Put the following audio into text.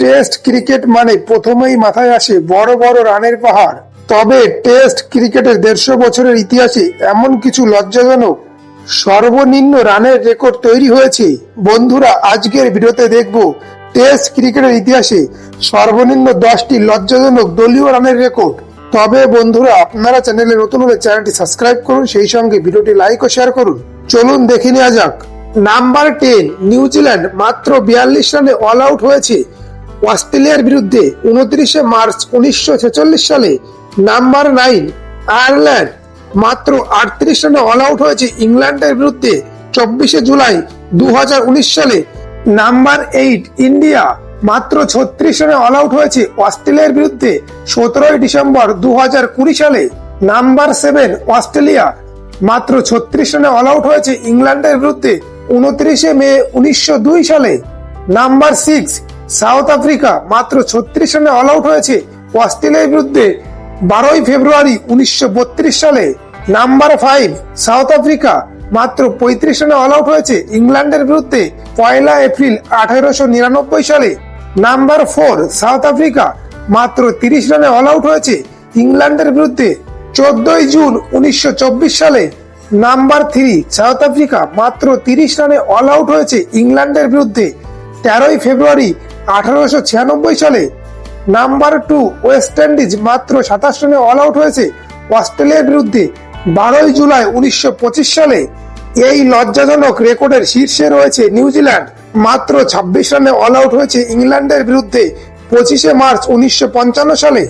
Test cricket মানে প্রথমেই মাথায় আসে বড় বড় রানের পাহাড়। তবে টেস্ট ক্রিকেটের 150 বছরের ইতিহাসে এমন কিছু লজ্জাজনক সর্বনিম্ন রানের রেকর্ড তৈরি হয়েছে। বন্ধুরা, আজকের ভিডিওতে দেখব টেস্ট ক্রিকেটের ইতিহাসে সর্বনিম্ন 10টি লজ্জাজনক দলীয় রানের রেকর্ড। তবে বন্ধুরা, আপনারা চ্যানেলে নতুন হলে চ্যানেলটি সাবস্ক্রাইব করুন, সেই সঙ্গে ভিডিওটি লাইক ও শেয়ার করুন। চলুন দেখে নেওয়া যাক। নাম্বার 10, নিউজিল্যান্ড মাত্র 42 রানে অল আউট হয়েছে অস্ট্রেলিয়ার বিরুদ্ধে 29 মার্চ 1946 সালে। নাম্বার 9, আয়ারল্যান্ড মাত্র 38 রানে অল আউট হয়েছে ইংল্যান্ডের বিরুদ্ধে 24 জুলাই 2019 সালে। নাম্বার 8, ইন্ডিয়া মাত্র 36 রানে অল আউট হয়েছে অস্ট্রেলিয়ার বিরুদ্ধে 17 ডিসেম্বর 2020 সালে। নাম্বার 7, অস্ট্রেলিয়া মাত্র 36 রানে অল আউট হয়েছে ইংল্যান্ডের বিরুদ্ধে 29 মে 1902 সালে। নাম্বার 6, সাউথ আফ্রিকা মাত্র 36 রানে অল আউট হয়েছে অস্ট্রেলিয়ার বিরুদ্ধে 12 ফেব্রুয়ারি 1932 সালে। নাম্বার 5, সাউথ আফ্রিকা মাত্র 35 রানে অল আউট হয়েছে ইংল্যান্ডের বিরুদ্ধে 1 এপ্রিল 1899 সালে। নাম্বার 4, সাউথ আফ্রিকা মাত্র 30 রানে অল আউট হয়েছে ইংল্যান্ডের বিরুদ্ধে 14 জুন 1924 সালে। নাম্বার 3, সাউথ আফ্রিকা মাত্র 30 রানে অল আউট হয়েছে ইংল্যান্ডের বিরুদ্ধে 13 ফেব্রুয়ারি 1896 সালে। নাম্বার 2, ওয়েস্ট ইন্ডিজ মাত্র 27 রানে অল আউট হয়েছে অস্ট্রেলিয়ার বিরুদ্ধে 12 জুলাই 1925 সালে। এই লজ্জাজনক রেকর্ডের শীর্ষে রয়েছে নিউজিল্যান্ড মাত্র 26 রানে অল আউট হয়েছে ইংল্যান্ডের বিরুদ্ধে 25 মার্চ 1955 সালে।